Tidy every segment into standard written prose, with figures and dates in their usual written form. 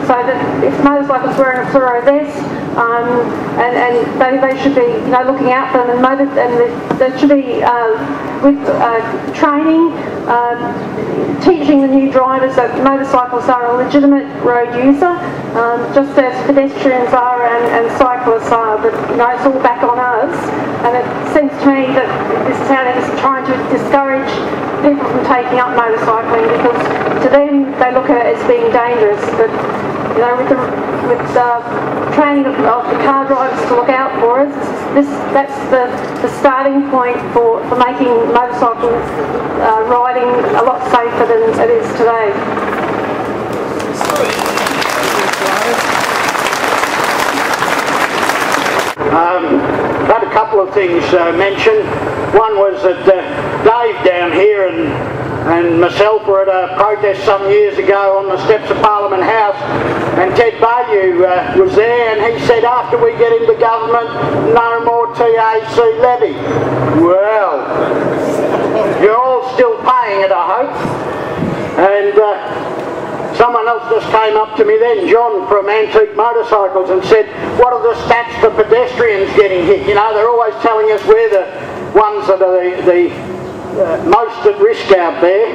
So that if motorcyclists wearing a fluoro vest, and they should be, you know, looking out for them, and there should be with training, teaching the new drivers that motorcyclists are a legitimate road user, just as pedestrians are and cyclists are. But you know, it's all back on us, and it seems to me that this is how they're just trying to discourage people from taking up motorcycling, because to them they look at it as being dangerous. But you know, with training of the car drivers to look out for us, that's the starting point for making motorcycle riding a lot safer than it is today. Had a couple of things mentioned. One was that Dave down here and myself were at a protest some years ago on the steps of Parliament House, and Ted Bayou was there, and he said, after we get into government, no more TAC levy. Well, you're all still paying it, I hope. And someone else just came up to me then, John from Antique Motorcycles, and said, what are the stats for pedestrians getting hit? You know, they're always telling us we're the ones that are the most at risk out there.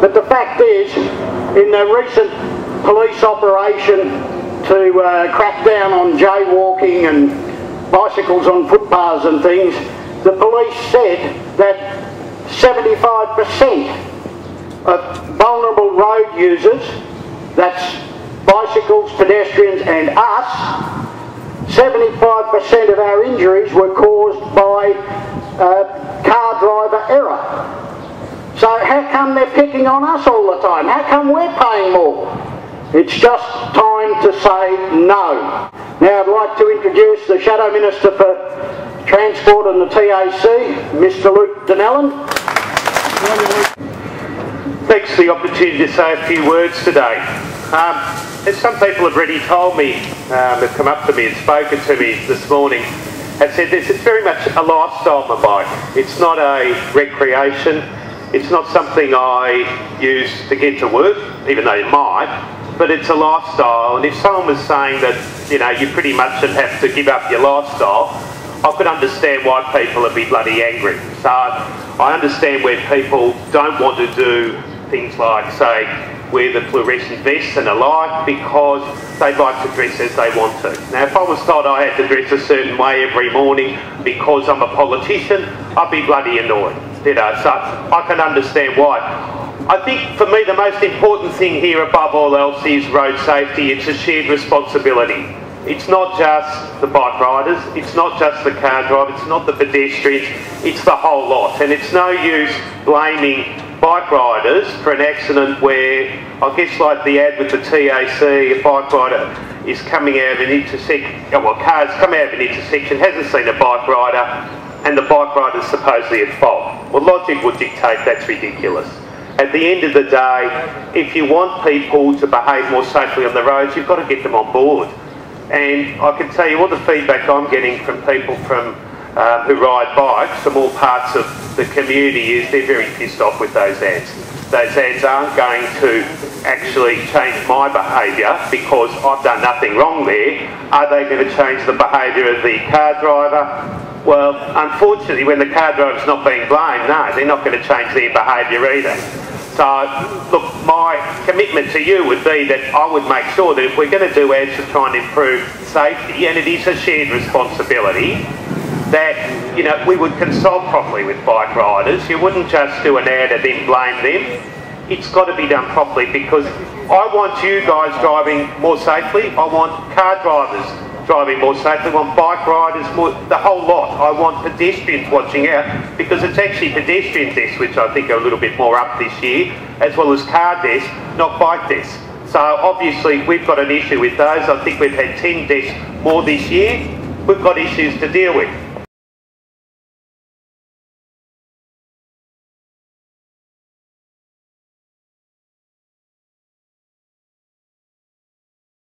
But the fact is, in the recent police operation to crack down on jaywalking and bicycles on footpaths and things, the police said that 75% of vulnerable road users, that's bicycles, pedestrians and us, 75% of our injuries were caused by car driver error. So how come they're picking on us all the time? How come we're paying more? It's just time to say no. Now I'd like to introduce the Shadow Minister for Transport and the TAC, Mr. Luke Donnellan. Thanks for the opportunity to say a few words today. As some people have already told me, have come up to me and spoken to me this morning, have said this, it's very much a lifestyle, my bike. It's not a recreation. It's not something I use to get to work, even though it might, but it's a lifestyle. And if someone was saying that, you know, you pretty much would have to give up your lifestyle, I could understand why people would be bloody angry. So I understand where people don't want to do things like, say, wear the fluorescent vests and the like, because they like to dress as they want to. Now, if I was told I had to dress a certain way every morning because I'm a politician, I'd be bloody annoyed. You know, so I can understand why. I think for me the most important thing here above all else is road safety. It's a shared responsibility. It's not just the bike riders, it's not just the car drivers, it's not the pedestrians, it's the whole lot. And it's no use blaming bike riders for an accident where, I guess like the ad with the TAC, a bike rider is coming out of an intersection, well, car's come out of an intersection, hasn't seen a bike rider, and the bike rider's supposedly at fault. Well, logic would dictate that's ridiculous. At the end of the day, if you want people to behave more safely on the roads, you've got to get them on board. And I can tell you all the feedback I'm getting from people from who ride bikes from all parts of the community is they're very pissed off with those ads. Those ads aren't going to actually change my behaviour because I've done nothing wrong there. Are they going to change the behaviour of the car driver? Well, unfortunately, when the car driver's not being blamed, no, they're not going to change their behaviour either. So, look, my commitment to you would be that I would make sure that if we're going to do ads to try and improve safety, and it is a shared responsibility, that, you know, we would consult properly with bike riders. You wouldn't just do an ad and then blame them. It's got to be done properly, because I want you guys driving more safely. I want car drivers driving more safely. I want bike riders, the whole lot. I want pedestrians watching out, because it's actually pedestrian deaths which I think are a little bit more up this year, as well as car deaths, not bike deaths. So obviously we've got an issue with those. I think we've had 10 deaths more this year. We've got issues to deal with.